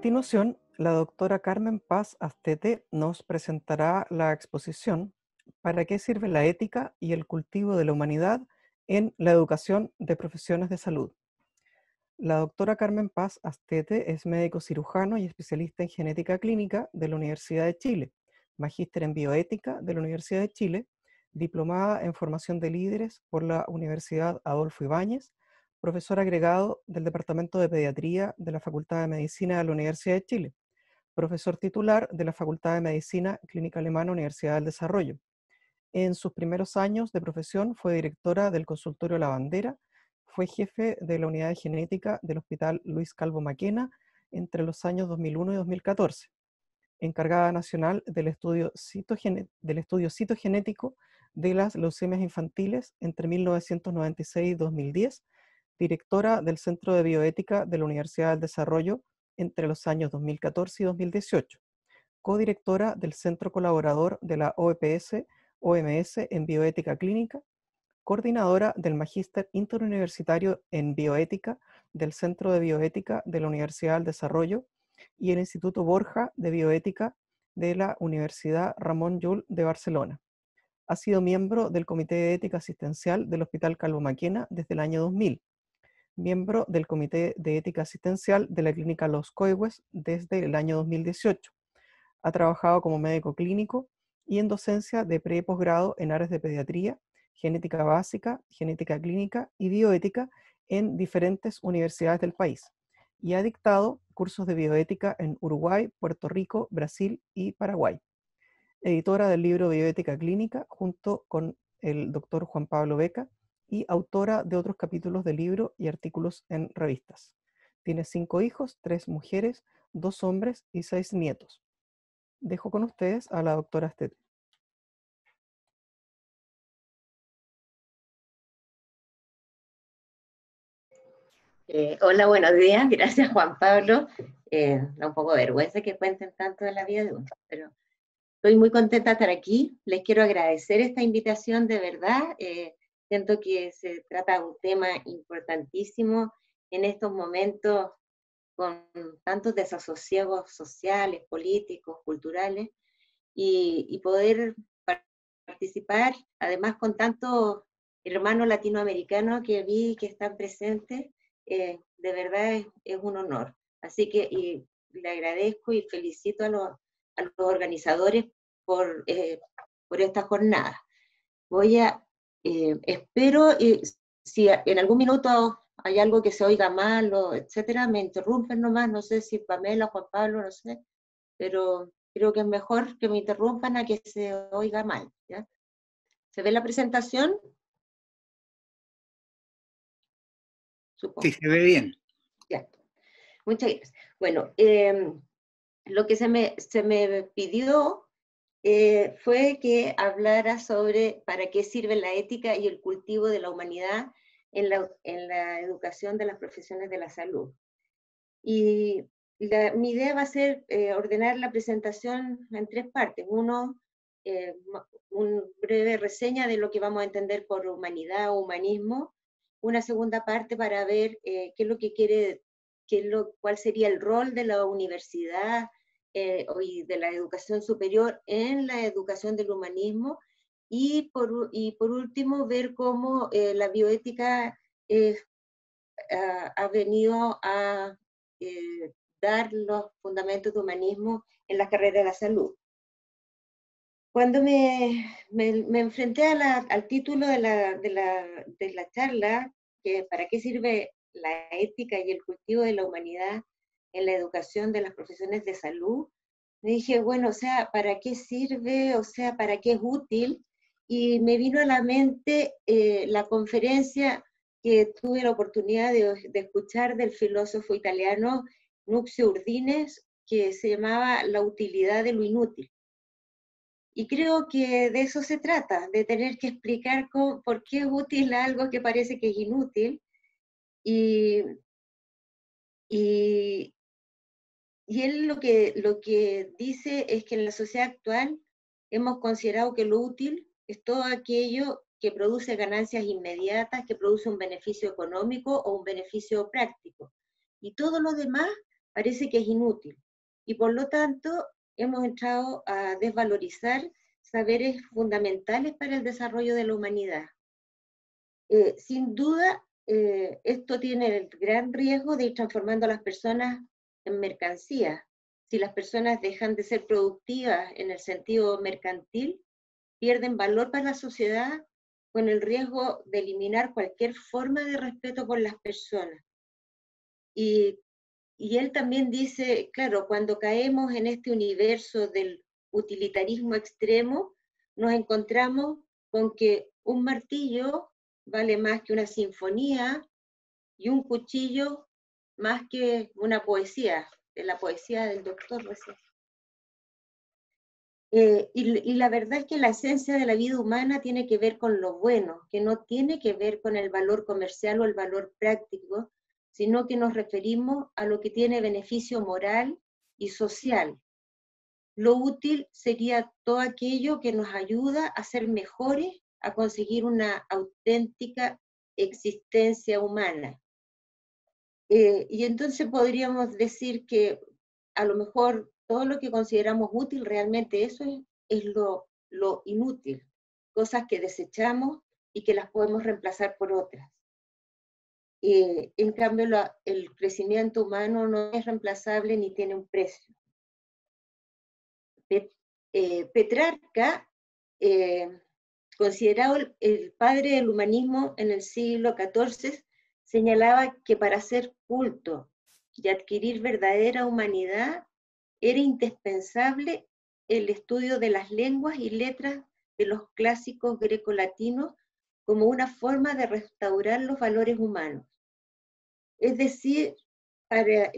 continuación, la doctora Carmen Paz Astete nos presentará la exposición ¿Para qué sirve la ética y el cultivo de la humanidad en la educación de profesiones de salud? La doctora Carmen Paz Astete es médico cirujano y especialista en genética clínica de la Universidad de Chile, magíster en bioética de la Universidad de Chile, diplomada en formación de líderes por la Universidad Adolfo Ibáñez, profesor agregado del Departamento de Pediatría de la Facultad de Medicina de la Universidad de Chile, profesor titular de la Facultad de Medicina Clínica Alemana Universidad del Desarrollo. En sus primeros años de profesión fue directora del consultorio La Bandera, fue jefe de la unidad de genética del Hospital Luis Calvo Maquena entre los años 2001 y 2014, encargada nacional del estudio citogenético de las leucemias infantiles entre 1996 y 2010, directora del Centro de Bioética de la Universidad del Desarrollo entre los años 2014 y 2018, codirectora del Centro Colaborador de la OMS en Bioética Clínica, coordinadora del Magíster Interuniversitario en Bioética del Centro de Bioética de la Universidad del Desarrollo y el Instituto Borja de Bioética de la Universidad Ramon Llull de Barcelona. Ha sido miembro del Comité de Ética Asistencial del Hospital Calvo Maquena desde el año 2000, miembro del Comité de Ética Asistencial de la Clínica Los Coihues desde el año 2018. Ha trabajado como médico clínico y en docencia de pre y posgrado en áreas de pediatría, genética básica, genética clínica y bioética en diferentes universidades del país, y ha dictado cursos de bioética en Uruguay, Puerto Rico, Brasil y Paraguay. Editora del libro Bioética Clínica junto con el doctor Juan Pablo Beca y autora de otros capítulos del libro y artículos en revistas. Tiene 5 hijos, 3 mujeres, 2 hombres y 6 nietos. Dejo con ustedes a la doctora Astete. Hola, buenos días. Gracias, Juan Pablo. Da un poco de vergüenza que cuenten tanto de la vida de uno, pero estoy muy contenta de estar aquí. Les quiero agradecer esta invitación, de verdad. Siento que se trata de un tema importantísimo en estos momentos con tantos desasosiegos sociales, políticos, culturales, y poder participar, además con tantos hermanos latinoamericanos que vi que están presentes, de verdad es un honor. Así que le agradezco y felicito a los organizadores por esta jornada. Espero, si en algún minuto hay algo que se oiga mal, etcétera, me interrumpen nomás, no sé si Pamela, Juan Pablo, no sé, pero creo que es mejor que me interrumpan a que se oiga mal, ¿ya? ¿Se ve la presentación? Supongo. Sí, se ve bien. Ya. Muchas gracias. Bueno, lo que se me pidió fue que hablara sobre para qué sirve la ética y el cultivo de la humanidad en la educación de las profesiones de la salud. Y mi idea va a ser ordenar la presentación en 3 partes. Uno, una breve reseña de lo que vamos a entender por humanidad o humanismo. Una segunda parte para ver qué es lo que quiere, cuál sería el rol de la universidad y de la educación superior en la educación del humanismo. Y por último, ver cómo la bioética ha venido a dar los fundamentos de humanismo en la carrera de la salud. Cuando me enfrenté al título de la charla, que ¿para qué sirve la ética y el cultivo de la humanidad en la educación de las profesiones de salud? Me dije, bueno, o sea, ¿para qué sirve? O sea, ¿para qué es útil? Y me vino a la mente la conferencia que tuve la oportunidad de escuchar del filósofo italiano Nunzio Urdines, que se llamaba La utilidad de lo inútil. Y creo que de eso se trata, de tener que explicar por qué es útil algo que parece que es inútil. Y él lo que dice es que en la sociedad actual hemos considerado que lo útil es todo aquello que produce ganancias inmediatas, que produce un beneficio económico o un beneficio práctico. Y todo lo demás parece que es inútil. Y por lo tanto, hemos entrado a desvalorizar saberes fundamentales para el desarrollo de la humanidad. Sin duda, esto tiene el gran riesgo de ir transformando a las personas en mercancías. Si las personas dejan de ser productivas en el sentido mercantil, pierden valor para la sociedad con el riesgo de eliminar cualquier forma de respeto por las personas. Y él también dice, claro, cuando caemos en este universo del utilitarismo extremo, nos encontramos con que un martillo vale más que una sinfonía y un cuchillo más que una poesía, de la poesía del doctor recién. Y la verdad es que la esencia de la vida humana tiene que ver con lo bueno, que no tiene que ver con el valor comercial o el valor práctico, sino que nos referimos a lo que tiene beneficio moral y social. Lo útil sería todo aquello que nos ayuda a ser mejores, a conseguir una auténtica existencia humana. Y entonces podríamos decir que a lo mejor todo lo que consideramos útil, realmente eso es lo inútil, cosas que desechamos y que las podemos reemplazar por otras. En cambio, el crecimiento humano no es reemplazable ni tiene un precio. Petrarca, considerado el padre del humanismo en el siglo XIV, señalaba que para ser culto y adquirir verdadera humanidad era indispensable el estudio de las lenguas y letras de los clásicos grecolatinos como una forma de restaurar los valores humanos. Es decir, para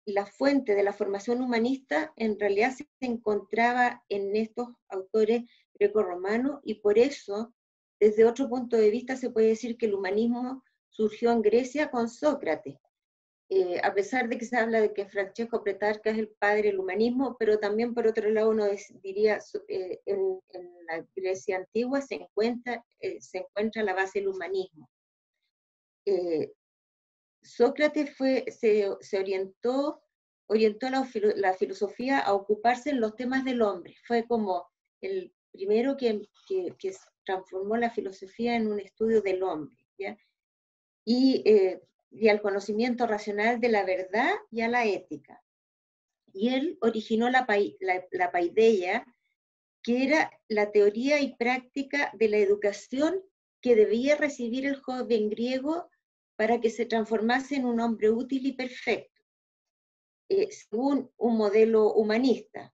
la fuente de la formación humanista en realidad se encontraba en estos autores grecorromanos, y por eso, desde otro punto de vista, se puede decir que el humanismo surgió en Grecia con Sócrates. A pesar de que se habla de que Francesco Petrarca es el padre del humanismo, pero también por otro lado uno diría, en la Grecia antigua se encuentra la base del humanismo. Sócrates se orientó la filosofía a ocuparse en los temas del hombre. Fue como el primero que transformó la filosofía en un estudio del hombre, ¿ya? Y al conocimiento racional de la verdad y a la ética. Y él originó la paideia, que era la teoría y práctica de la educación que debía recibir el joven griego para que se transformase en un hombre útil y perfecto, según un modelo humanista.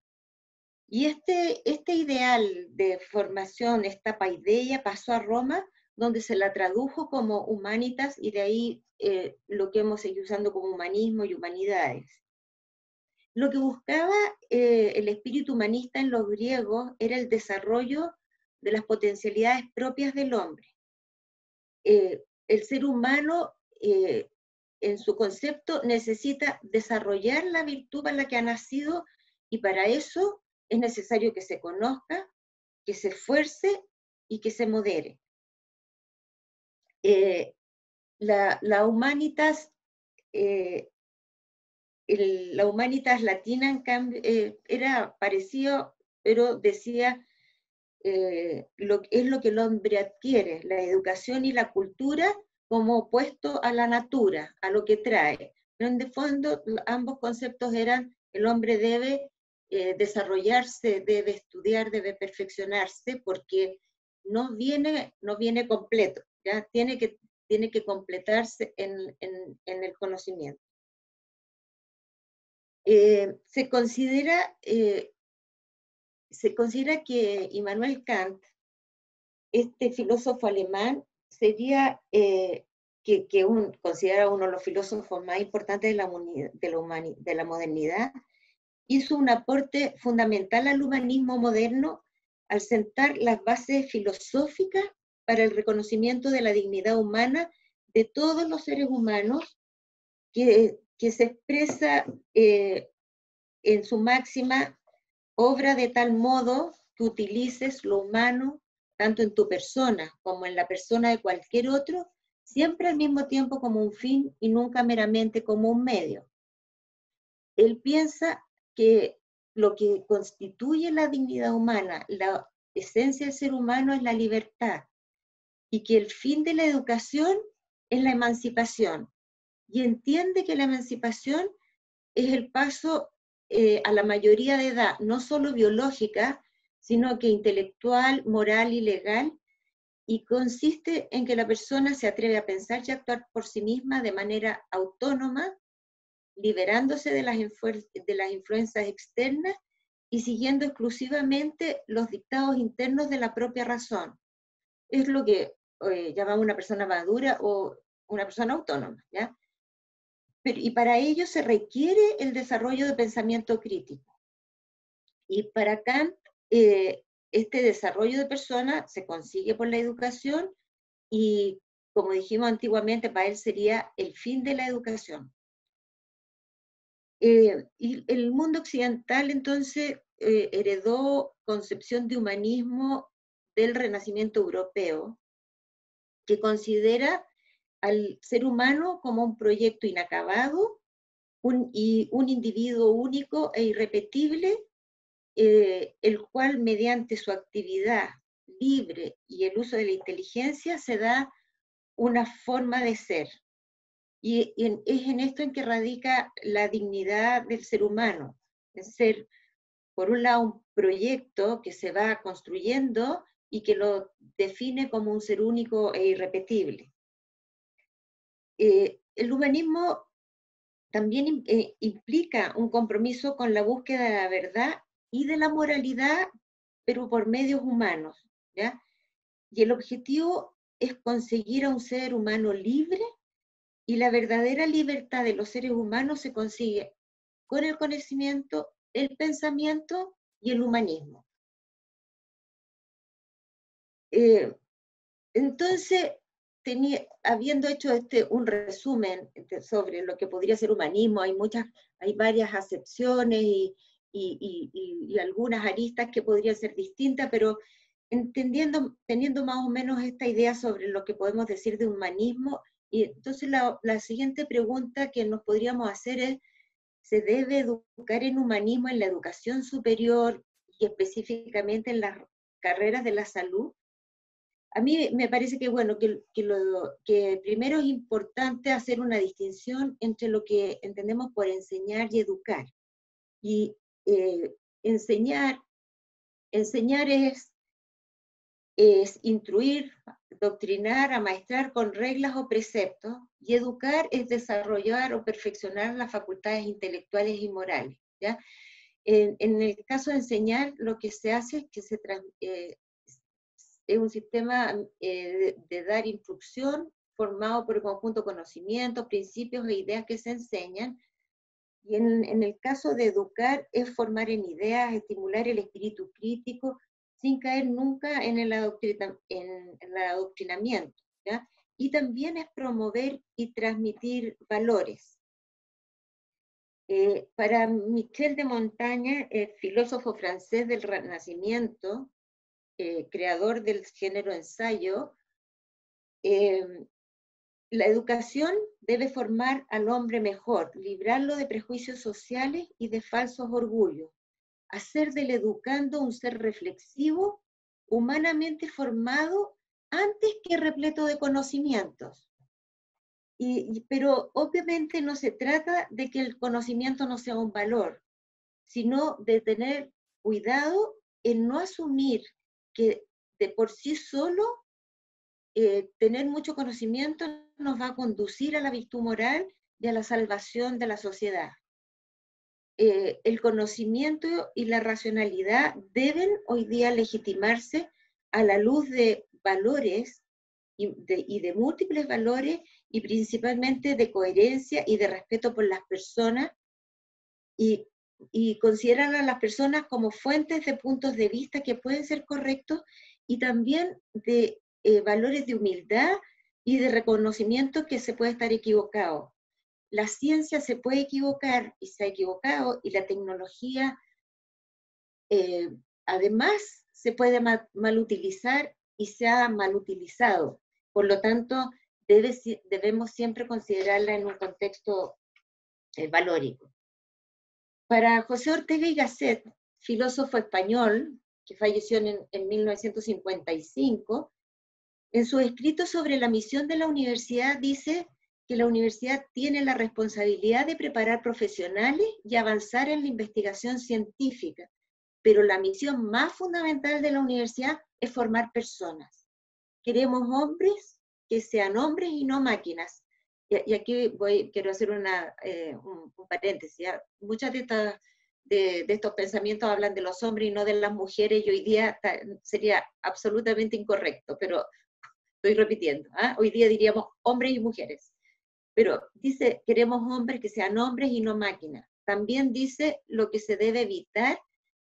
Y este ideal de formación, esta paideia, pasó a Roma, donde se la tradujo como humanitas, y de ahí lo que hemos seguido usando como humanismo y humanidades. Lo que buscaba el espíritu humanista en los griegos era el desarrollo de las potencialidades propias del hombre. El ser humano, en su concepto, necesita desarrollar la virtud para la que ha nacido, y para eso es necesario que se conozca, que se esfuerce y que se modere. La humanitas latina, en cambio, era parecido, pero decía, es lo que el hombre adquiere, la educación y la cultura, como opuesto a la natura, a lo que trae. Pero en el fondo, ambos conceptos eran: el hombre debe desarrollarse, debe estudiar, debe perfeccionarse, porque no viene completo, ¿ya? Tiene que completarse en el conocimiento. Se considera que Immanuel Kant, este filósofo alemán, sería considera uno de los filósofos más importantes de la modernidad, hizo un aporte fundamental al humanismo moderno al sentar las bases filosóficas para el reconocimiento de la dignidad humana de todos los seres humanos, que se expresa en su máxima: obra de tal modo que utilices lo humano, tanto en tu persona como en la persona de cualquier otro, siempre al mismo tiempo como un fin y nunca meramente como un medio. él piensa que lo que constituye la dignidad humana, la esencia del ser humano es la libertad, y que el fin de la educación es la emancipación, y entiende que la emancipación es el paso a la mayoría de edad, no solo biológica, sino que intelectual, moral y legal, y consiste en que la persona se atreve a pensar y actuar por sí misma de manera autónoma, liberándose de las influencias externas y siguiendo exclusivamente los dictados internos de la propia razón. Es lo que llamamos una persona madura o una persona autónoma, ¿ya? Y para ello se requiere el desarrollo de pensamiento crítico. Y para Kant, este desarrollo de persona se consigue por la educación y, como dijimos antiguamente, para él sería el fin de la educación. Y el mundo occidental entonces heredó concepción de humanismo del Renacimiento europeo, que considera al ser humano como un proyecto inacabado, y un individuo único e irrepetible, el cual mediante su actividad libre y el uso de la inteligencia se da una forma de ser. Y es en esto en que radica la dignidad del ser humano, es ser, por un lado, un proyecto que se va construyendo y que lo define como un ser único e irrepetible. El humanismo también implica un compromiso con la búsqueda de la verdad y de la moralidad, pero por medios humanos, ¿ya? Y el objetivo es conseguir a un ser humano libre, y la verdadera libertad de los seres humanos se consigue con el conocimiento, el pensamiento y el humanismo. Entonces, habiendo hecho un resumen sobre lo que podría ser humanismo, hay varias acepciones y algunas aristas que podrían ser distintas, pero teniendo más o menos esta idea sobre lo que podemos decir de humanismo, y entonces la siguiente pregunta que nos podríamos hacer es: ¿se debe educar en humanismo en la educación superior y específicamente en las carreras de la salud? A mí me parece que, bueno, que primero es importante hacer una distinción entre lo que entendemos por enseñar y educar. Y eh, enseñar, enseñar es instruir, doctrinar, amaestrar con reglas o preceptos, y educar es desarrollar o perfeccionar las facultades intelectuales y morales, ¿ya? En el caso de enseñar, lo que se hace es que es un sistema de dar instrucción formado por el conjunto de conocimientos, principios e ideas que se enseñan. Y en el caso de educar es formar en ideas, estimular el espíritu crítico, sin caer nunca en el adoctrinamiento, ¿ya? Y también es promover y transmitir valores. Para Michel de Montaigne, el filósofo francés del Renacimiento, creador del género ensayo, la educación debe formar al hombre mejor, librarlo de prejuicios sociales y de falsos orgullos, hacer del educando un ser reflexivo, humanamente formado, antes que repleto de conocimientos. Pero obviamente no se trata de que el conocimiento no sea un valor, sino de tener cuidado en no asumir que de por sí solo tener mucho conocimiento nos va a conducir a la virtud moral y a la salvación de la sociedad. El conocimiento y la racionalidad deben hoy día legitimarse a la luz de valores y de múltiples valores, y principalmente de coherencia y de respeto por las personas, y, y consideran a las personas como fuentes de puntos de vista que pueden ser correctos, y también de valores de humildad y de reconocimiento que se puede estar equivocado. La ciencia se puede equivocar y se ha equivocado, y la tecnología además se puede mal utilizar y se ha mal utilizado. Por lo tanto, debemos siempre considerarla en un contexto valórico. Para José Ortega y Gasset, filósofo español que falleció en 1955, en su escrito sobre la misión de la universidad dice que la universidad tiene la responsabilidad de preparar profesionales y avanzar en la investigación científica, pero la misión más fundamental de la universidad es formar personas. Queremos hombres que sean hombres y no máquinas. Y aquí quiero hacer un paréntesis. ¿Ya? Muchas de estos pensamientos hablan de los hombres y no de las mujeres, y hoy día sería absolutamente incorrecto, pero estoy repitiendo. Hoy día diríamos hombres y mujeres. Pero dice, queremos hombres que sean hombres y no máquinas. También dice, lo que se debe evitar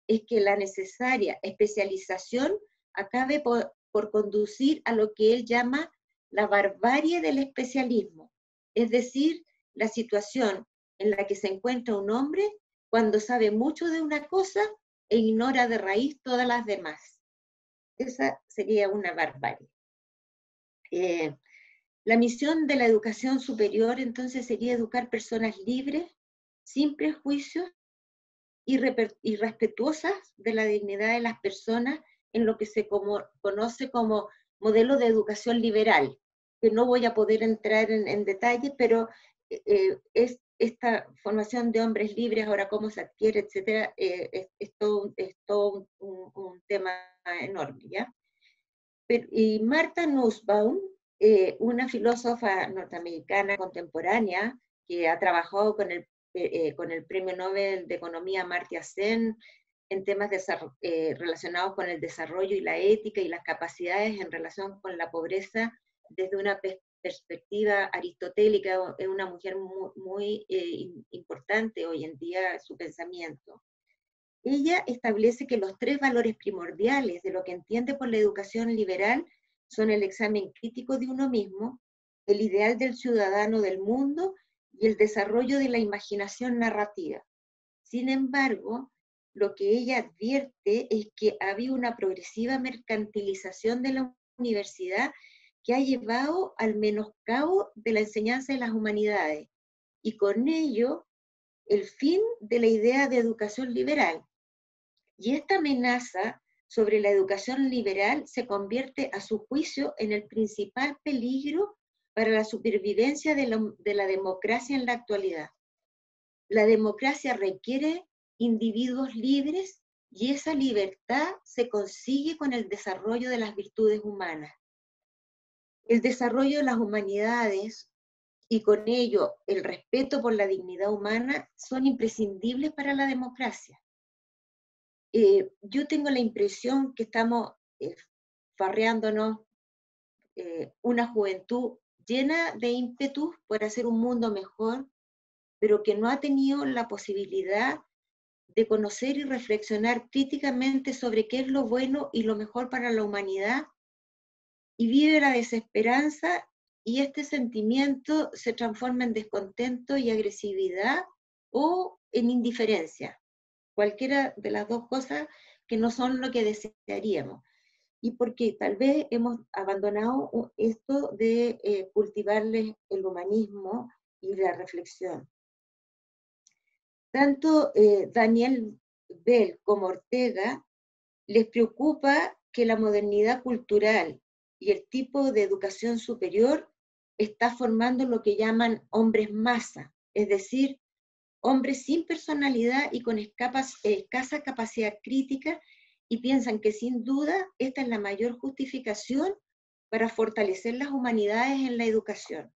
es que la necesaria especialización acabe por conducir a lo que él llama la barbarie del especialismo, es decir, la situación en la que se encuentra un hombre cuando sabe mucho de una cosa e ignora de raíz todas las demás. Esa sería una barbarie. La misión de la educación superior entonces sería educar personas libres, sin prejuicios y respetuosas de la dignidad de las personas en lo que se conoce como modelo de educación liberal, que no voy a poder entrar en detalle, pero es esta formación de hombres libres, ahora cómo se adquiere, etcétera, es todo un tema enorme, ¿ya? Y Martha Nussbaum, una filósofa norteamericana contemporánea que ha trabajado con el Premio Nobel de Economía Amartya Sen en temas relacionados con el desarrollo y la ética y las capacidades en relación con la pobreza desde una perspectiva aristotélica. Es una mujer muy importante hoy en día su pensamiento. Ella establece que los tres valores primordiales de lo que entiende por la educación liberal son el examen crítico de uno mismo, el ideal del ciudadano del mundo y el desarrollo de la imaginación narrativa. Sin embargo, lo que ella advierte es que había una progresiva mercantilización de la universidad que ha llevado al menoscabo de la enseñanza de las humanidades y con ello el fin de la idea de educación liberal. Y esta amenaza sobre la educación liberal se convierte, a su juicio, en el principal peligro para la supervivencia de la democracia en la actualidad. La democracia requiere individuos libres y esa libertad se consigue con el desarrollo de las virtudes humanas. El desarrollo de las humanidades y con ello el respeto por la dignidad humana son imprescindibles para la democracia. Yo tengo la impresión que estamos farreándonos una juventud llena de ímpetus por hacer un mundo mejor, pero que no ha tenido la posibilidad de conocer y reflexionar críticamente sobre qué es lo bueno y lo mejor para la humanidad, y vive la desesperanza, y este sentimiento se transforma en descontento y agresividad o en indiferencia. Cualquiera de las dos cosas que no son lo que desearíamos. Y porque tal vez hemos abandonado esto de cultivarles el humanismo y la reflexión. Tanto Daniel Bell como Ortega les preocupa que la modernidad cultural y el tipo de educación superior está formando lo que llaman hombres masa, es decir, hombres sin personalidad y con escasa capacidad crítica, y piensan que sin duda esta es la mayor justificación para fortalecer las humanidades en la educación.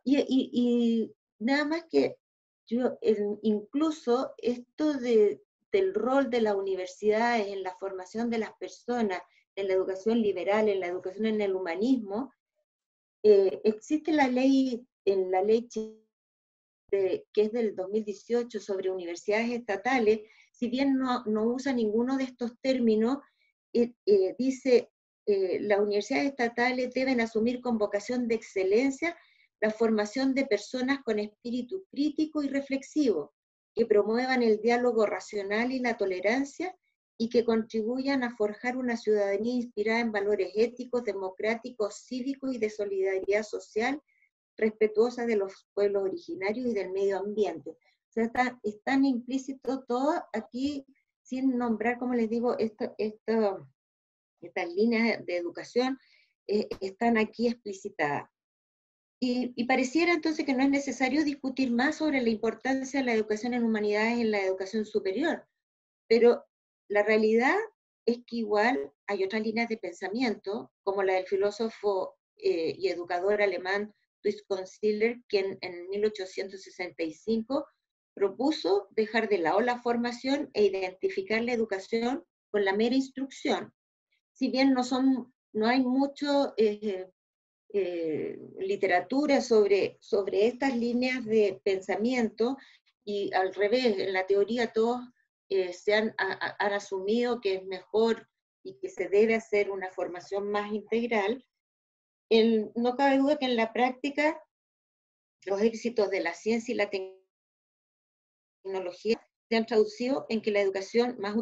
Y nada más que incluso esto del rol de las universidades en la formación de las personas, en la educación liberal, en la educación en el humanismo, existe en la ley que es del 2018 sobre universidades estatales, si bien no usa ninguno de estos términos, dice, las universidades estatales deben asumir con vocación de excelencia la formación de personas con espíritu crítico y reflexivo, que promuevan el diálogo racional y la tolerancia, y que contribuyan a forjar una ciudadanía inspirada en valores éticos, democráticos, cívicos y de solidaridad social, respetuosa de los pueblos originarios y del medio ambiente. O sea, es tan implícito todo aquí, sin nombrar, como les digo, estas líneas de educación están aquí explicitadas. Y pareciera entonces que no es necesario discutir más sobre la importancia de la educación en humanidades en la educación superior, pero la realidad es que igual hay otras líneas de pensamiento, como la del filósofo y educador alemán Luis Constiller, quien en 1865 propuso dejar de lado la formación e identificar la educación con la mera instrucción. Si bien no hay mucho literatura sobre estas líneas de pensamiento, y al revés, en la teoría todos han asumido que es mejor y que se debe hacer una formación más integral, no cabe duda que en la práctica los éxitos de la ciencia y la tecnología se han traducido en que la educación más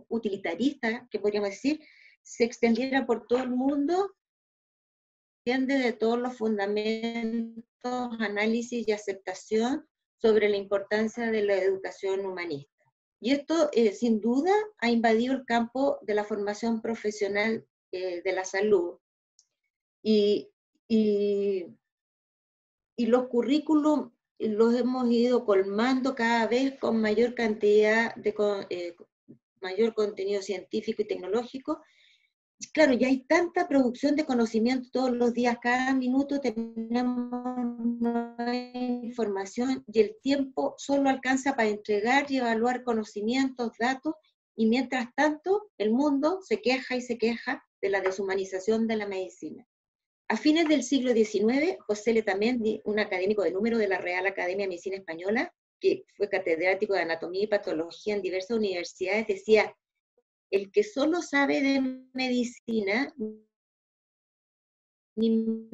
utilitarista, que podríamos decir, se extendiera por todo el mundo, de todos los fundamentos, análisis y aceptación sobre la importancia de la educación humanista. Y esto, sin duda, ha invadido el campo de la formación profesional de la salud. Y los currículum los hemos ido colmando cada vez con mayor cantidad de mayor contenido científico y tecnológico. Claro, ya hay tanta producción de conocimiento todos los días, cada minuto tenemos nueva información y el tiempo solo alcanza para entregar y evaluar conocimientos, datos, y mientras tanto el mundo se queja y se queja de la deshumanización de la medicina. A fines del siglo XIX, José Letamendi, un académico de número de la Real Academia de Medicina Española, que fue catedrático de anatomía y patología en diversas universidades, decía: el que solo sabe de medicina, ni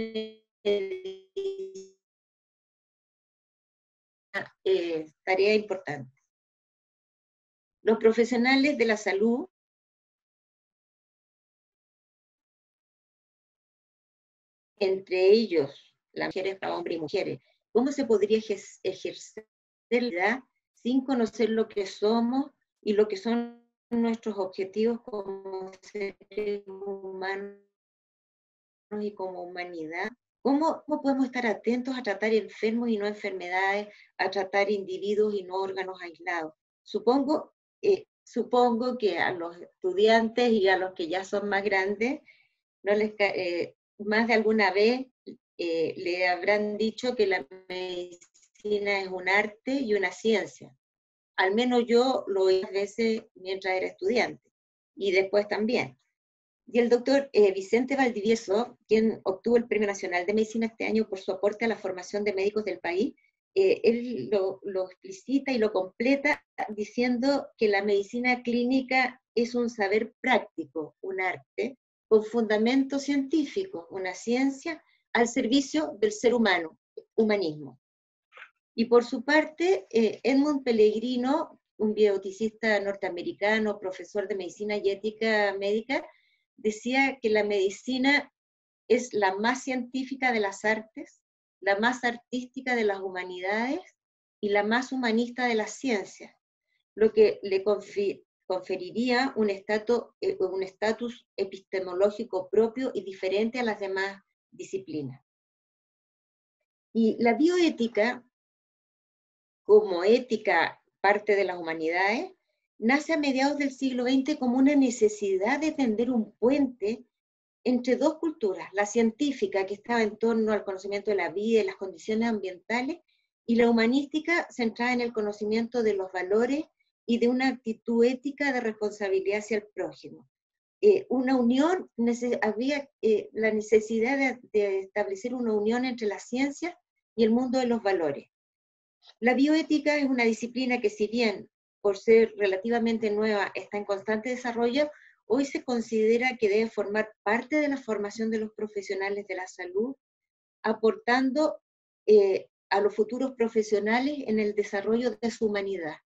tarea importante. Los profesionales de la salud, entre ellos las mujeres para hombres y mujeres, ¿cómo se podría ejercer la vida sin conocer lo que somos y lo que son nuestros objetivos como seres humanos y como humanidad? ¿Cómo podemos estar atentos a tratar enfermos y no enfermedades, a tratar individuos y no órganos aislados? Supongo que a los estudiantes y a los que ya son más grandes, más de alguna vez le habrán dicho que la medicina es un arte y una ciencia. Al menos yo lo oí a veces mientras era estudiante, y después también. Y el doctor Vicente Valdivieso, quien obtuvo el Premio Nacional de Medicina este año por su aporte a la formación de médicos del país, él lo explicita y lo completa diciendo que la medicina clínica es un saber práctico, un arte, con fundamento científico, una ciencia al servicio del ser humano, humanismo. Y por su parte, Edmund Pellegrino, un bioeticista norteamericano, profesor de medicina y ética médica, decía que la medicina es la más científica de las artes, la más artística de las humanidades y la más humanista de las ciencias, lo que le conferiría un estatus epistemológico propio y diferente a las demás disciplinas. Y la bioética, como ética parte de las humanidades, nace a mediados del siglo XX como una necesidad de tender un puente entre dos culturas, la científica, que estaba en torno al conocimiento de la vida y las condiciones ambientales, y la humanística, centrada en el conocimiento de los valores y de una actitud ética de responsabilidad hacia el prójimo. Una unión, había la necesidad de establecer una unión entre la ciencia y el mundo de los valores. La bioética es una disciplina que, si bien por ser relativamente nueva está en constante desarrollo, hoy se considera que debe formar parte de la formación de los profesionales de la salud, aportando a los futuros profesionales en el desarrollo de su humanidad.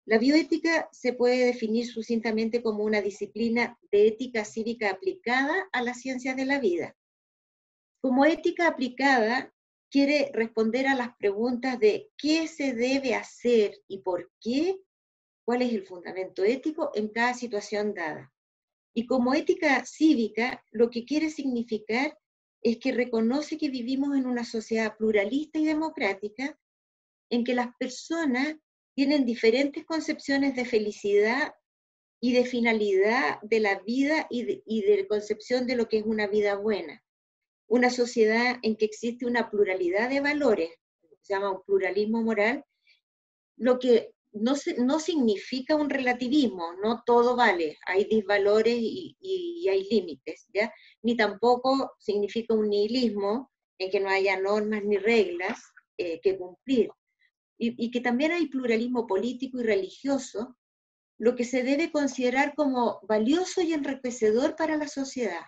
La bioética se puede definir sucintamente como una disciplina de ética cívica aplicada a las ciencias de la vida. Como ética aplicada, quiere responder a las preguntas de qué se debe hacer y por qué, cuál es el fundamento ético en cada situación dada. Y como ética cívica, lo que quiere significar es que reconoce que vivimos en una sociedad pluralista y democrática en que las personas tienen diferentes concepciones de felicidad y de finalidad de la vida y de concepción de lo que es una vida buena. Una sociedad en que existe una pluralidad de valores, se llama un pluralismo moral, lo que no significa un relativismo, no todo vale, hay disvalores y hay límites, ¿ya? Ni tampoco significa un nihilismo en que no haya normas ni reglas que cumplir. Y que también hay pluralismo político y religioso, lo que se debe considerar como valioso y enriquecedor para la sociedad,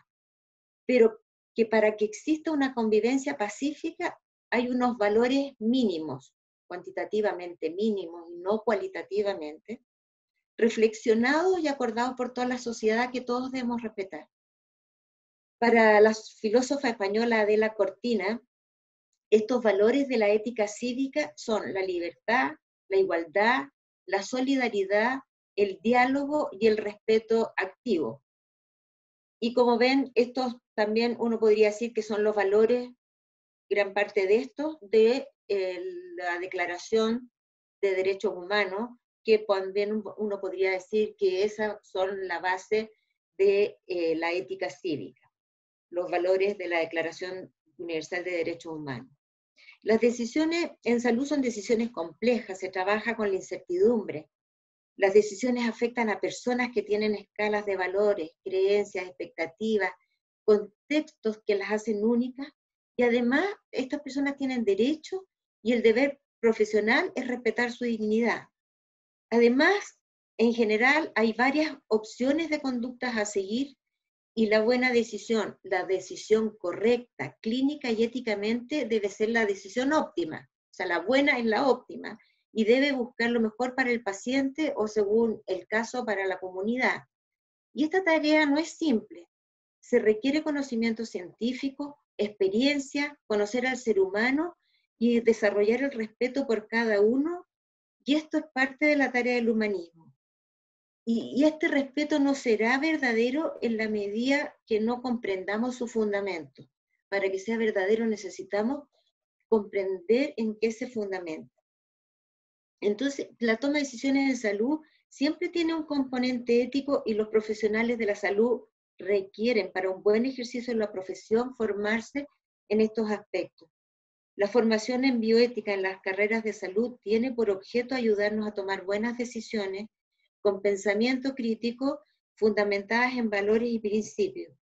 pero que para que exista una convivencia pacífica hay unos valores mínimos, cuantitativamente mínimos y no cualitativamente, reflexionados y acordados por toda la sociedad que todos debemos respetar. Para la filósofa española Adela Cortina, estos valores de la ética cívica son la libertad, la igualdad, la solidaridad, el diálogo y el respeto activo. Y como ven, estos también uno podría decir que son los valores, gran parte de estos, de la Declaración de Derechos Humanos, que también uno podría decir que esas son la base de la ética cívica, los valores de la Declaración Universal de Derechos Humanos. Las decisiones en salud son decisiones complejas, se trabaja con la incertidumbre. Las decisiones afectan a personas que tienen escalas de valores, creencias, expectativas, contextos que las hacen únicas, y además estas personas tienen derechos y el deber profesional es respetar su dignidad. Además, en general hay varias opciones de conductas a seguir y la buena decisión, la decisión correcta, clínica y éticamente debe ser la decisión óptima. O sea, la buena es la óptima y debe buscar lo mejor para el paciente o, según el caso, para la comunidad. Y esta tarea no es simple. Se requiere conocimiento científico, experiencia, conocer al ser humano y desarrollar el respeto por cada uno. Y esto es parte de la tarea del humanismo. Y este respeto no será verdadero en la medida que no comprendamos su fundamento. Para que sea verdadero necesitamos comprender en qué se fundamenta. Entonces, la toma de decisiones en salud siempre tiene un componente ético y los profesionales de la salud requieren para un buen ejercicio de la profesión formarse en estos aspectos. La formación en bioética en las carreras de salud tiene por objeto ayudarnos a tomar buenas decisiones con pensamiento crítico fundamentadas en valores y principios.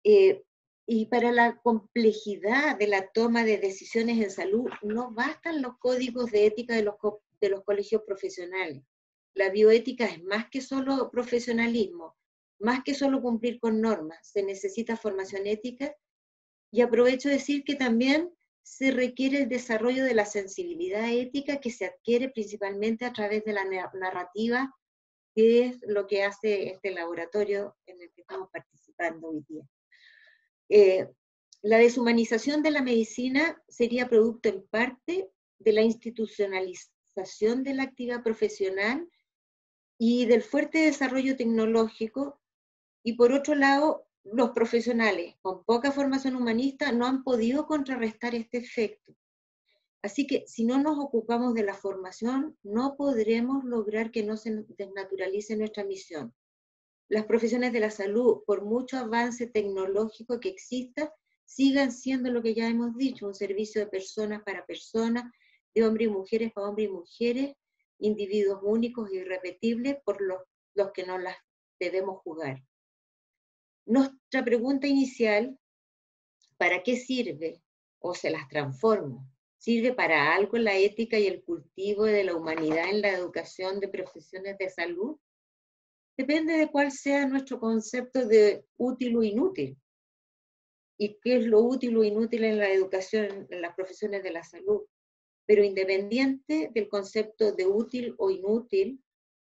Y para la complejidad de la toma de decisiones en salud, no bastan los códigos de ética de los colegios profesionales. La bioética es más que solo profesionalismo, más que solo cumplir con normas. Se necesita formación ética y aprovecho de decir que también se requiere el desarrollo de la sensibilidad ética que se adquiere principalmente a través de la narrativa, que es lo que hace este laboratorio en el que estamos participando hoy día. La deshumanización de la medicina sería producto en parte de la institucionalización de la actividad profesional y del fuerte desarrollo tecnológico, y por otro lado, los profesionales con poca formación humanista no han podido contrarrestar este efecto. Así que si no nos ocupamos de la formación, no podremos lograr que no se desnaturalice nuestra misión. Las profesiones de la salud, por mucho avance tecnológico que exista, sigan siendo lo que ya hemos dicho, un servicio de personas para personas, de hombres y mujeres para hombres y mujeres, individuos únicos e irrepetibles por los que no las debemos jugar. Nuestra pregunta inicial, ¿para qué sirve? ¿O se las transformo? ¿Sirve para algo la ética y el cultivo de la humanidad en la educación de profesiones de salud? Depende de cuál sea nuestro concepto de útil o inútil. ¿Y qué es lo útil o inútil en la educación, en las profesiones de la salud? Pero independiente del concepto de útil o inútil,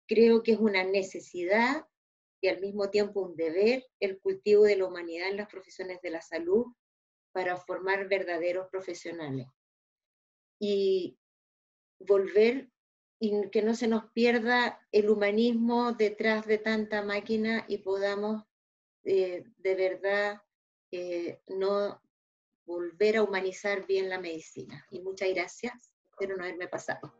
creo que es una necesidad y al mismo tiempo un deber el cultivo de la humanidad en las profesiones de la salud, para formar verdaderos profesionales. Y volver y que no se nos pierda el humanismo detrás de tanta máquina y podamos de verdad no volver a humanizar bien la medicina. Y muchas gracias, espero no haberme pasado.